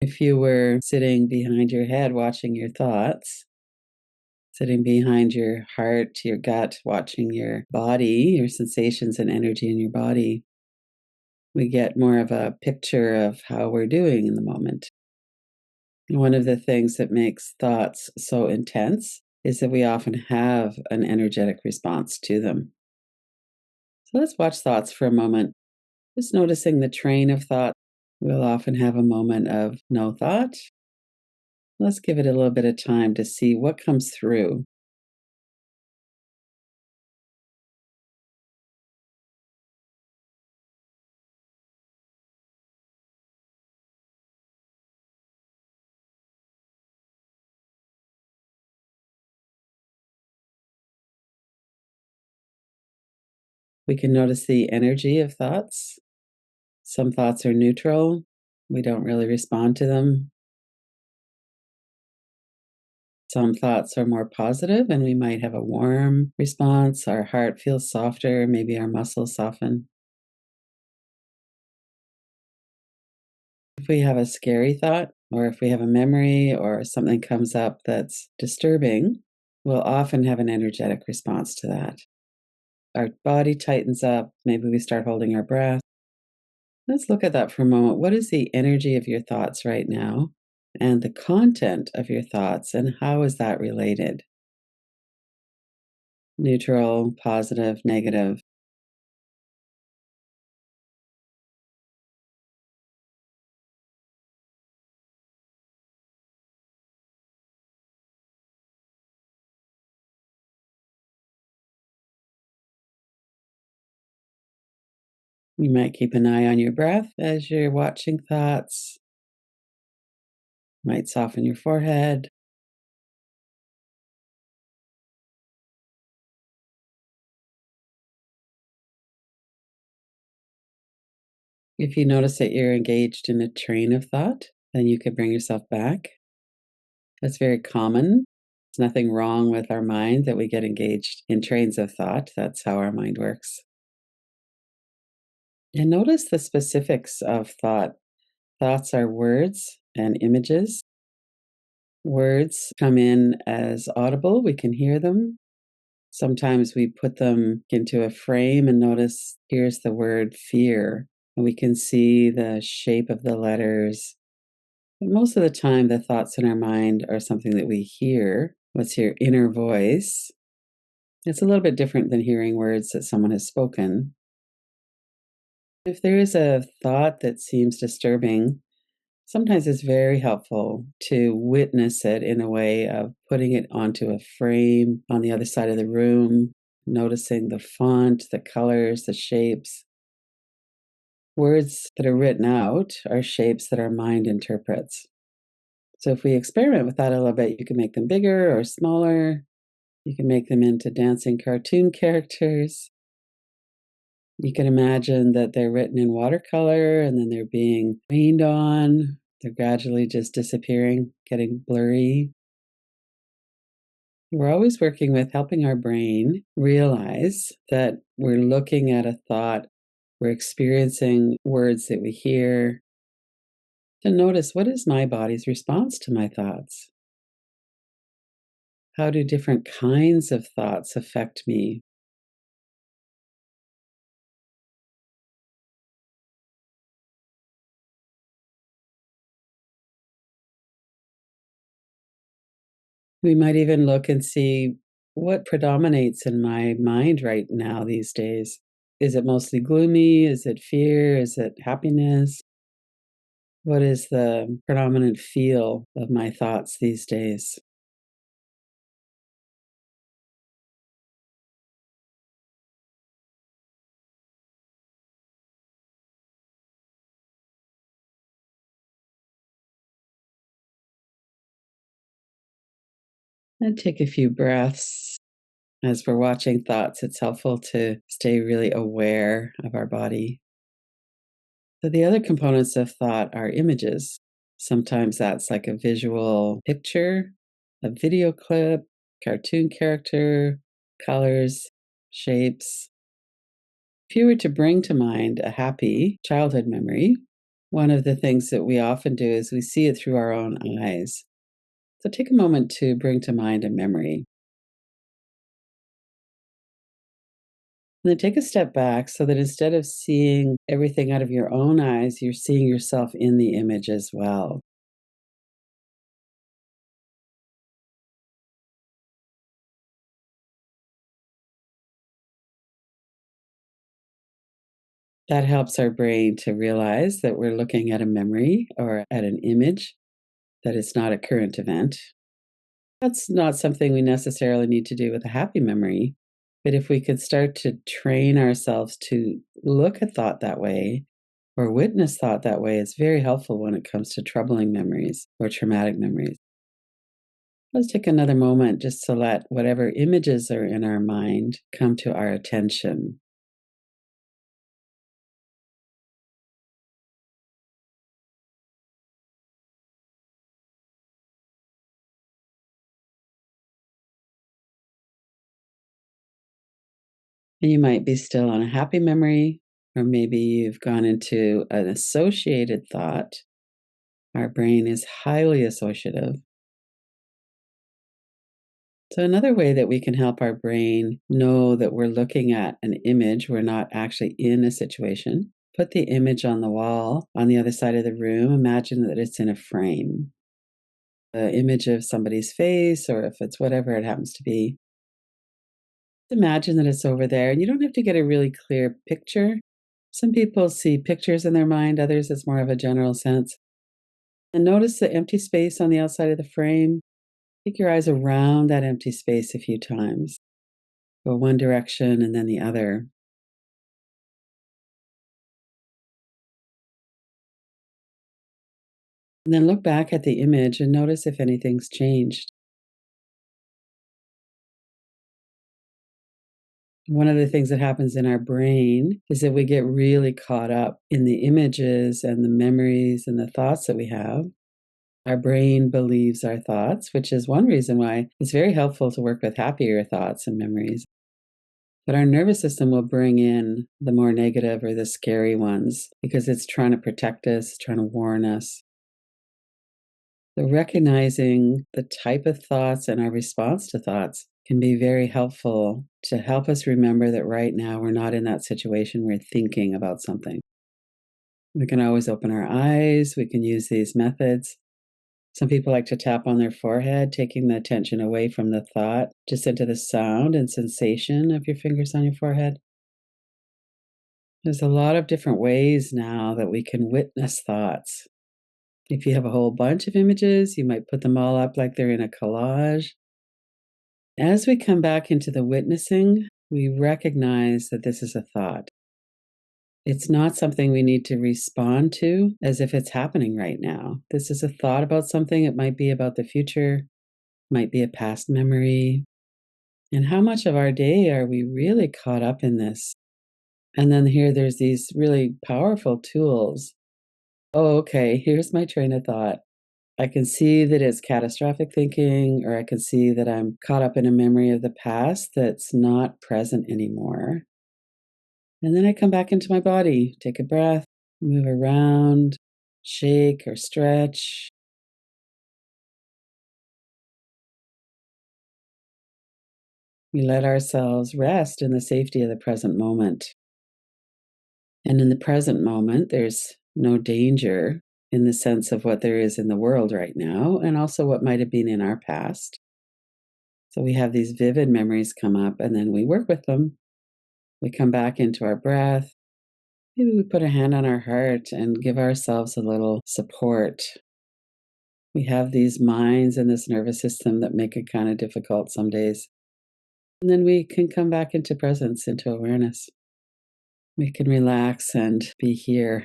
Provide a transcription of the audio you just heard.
If you were sitting behind your head watching your thoughts, sitting behind your heart, your gut, watching your body, your sensations and energy in your body, we get more of a picture of how we're doing in the moment. One of the things that makes thoughts so intense is that we often have an energetic response to them. So let's watch thoughts for a moment, just noticing the train of thought. We'll often have a moment of no thought. Let's give it a little bit of time to see what comes through. We can notice the energy of thoughts. Some thoughts are neutral, we don't really respond to them. Some thoughts are more positive, and we might have a warm response. Our heart feels softer, maybe our muscles soften. If we have a scary thought, or if we have a memory, or something comes up that's disturbing, we'll often have an energetic response to that. Our body tightens up, maybe we start holding our breath. Let's look at that for a moment. What is the energy of your thoughts right now? And the content of your thoughts, and how is that related? Neutral, positive, negative. You might keep an eye on your breath as you're watching thoughts. Might soften your forehead. If you notice that you're engaged in a train of thought, then you could bring yourself back. That's very common. There's nothing wrong with our mind that we get engaged in trains of thought. That's how our mind works. And notice the specifics of thought. Thoughts are words and images. Words come in as audible, we can hear them. Sometimes we put them into a frame and notice here's the word fear, and we can see the shape of the letters. But most of the time, the thoughts in our mind are something that we hear. What's your inner voice? It's a little bit different than hearing words that someone has spoken. If there is a thought that seems disturbing, sometimes it's very helpful to witness it in a way of putting it onto a frame on the other side of the room, noticing the font, the colors, the shapes. Words that are written out are shapes that our mind interprets. So if we experiment with that a little bit, you can make them bigger or smaller. You can make them into dancing cartoon characters. You can imagine that they're written in watercolor and then they're being rained on. They're gradually just disappearing, getting blurry. We're always working with helping our brain realize that we're looking at a thought, we're experiencing words that we hear. To notice, what is my body's response to my thoughts? How do different kinds of thoughts affect me? We might even look and see what predominates in my mind right now these days. Is it mostly gloomy? Is it fear? Is it happiness? What is the predominant feel of my thoughts these days? And take a few breaths. As we're watching thoughts, it's helpful to stay really aware of our body. So, the other components of thought are images. Sometimes that's like a visual picture, a video clip, cartoon character, colors, shapes. If you were to bring to mind a happy childhood memory, one of the things that we often do is we see it through our own eyes. So take a moment to bring to mind a memory. And then take a step back so that instead of seeing everything out of your own eyes, you're seeing yourself in the image as well. That helps our brain to realize that we're looking at a memory or at an image, that it's not a current event. That's not something we necessarily need to do with a happy memory. But if we could start to train ourselves to look at thought that way or witness thought that way, it's very helpful when it comes to troubling memories or traumatic memories. Let's take another moment just to let whatever images are in our mind come to our attention. And you might be still on a happy memory, or maybe you've gone into an associated thought. Our brain is highly associative. So, another way that we can help our brain know that we're looking at an image, we're not actually in a situation. Put the image on the wall on the other side of the room. Imagine that it's in a frame, an image of somebody's face, or if it's whatever it happens to be. Imagine that it's over there, and you don't have to get a really clear picture. Some people see pictures in their mind, others it's more of a general sense. And notice the empty space on the outside of the frame. Take your eyes around that empty space a few times. Go one direction and then the other. And then look back at the image and notice if anything's changed. One of the things that happens in our brain is that we get really caught up in the images and the memories and the thoughts that we have. Our brain believes our thoughts, which is one reason why it's very helpful to work with happier thoughts and memories. But our nervous system will bring in the more negative or the scary ones because it's trying to protect us, trying to warn us. So, recognizing the type of thoughts and our response to thoughts can be very helpful to help us remember that right now we're not in that situation, we're thinking about something. We can always open our eyes, we can use these methods. Some people like to tap on their forehead, taking the attention away from the thought, just into the sound and sensation of your fingers on your forehead. There's a lot of different ways now that we can witness thoughts. If you have a whole bunch of images, you might put them all up like they're in a collage. As we come back into the witnessing, we recognize that this is a thought. It's not something we need to respond to as if it's happening right now. This is a thought about something. It might be about the future, might be a past memory. And how much of our day are we really caught up in this? And then here there's these really powerful tools. Oh, okay, here's my train of thought. I can see that it's catastrophic thinking, or I can see that I'm caught up in a memory of the past that's not present anymore. And then I come back into my body, take a breath, move around, shake or stretch. We let ourselves rest in the safety of the present moment. And in the present moment, there's no danger in the sense of what there is in the world right now, and also what might have been in our past. So we have these vivid memories come up, and then we work with them. We come back into our breath. Maybe we put a hand on our heart and give ourselves a little support. We have these minds and this nervous system that make it kind of difficult some days. And then we can come back into presence, into awareness. We can relax and be here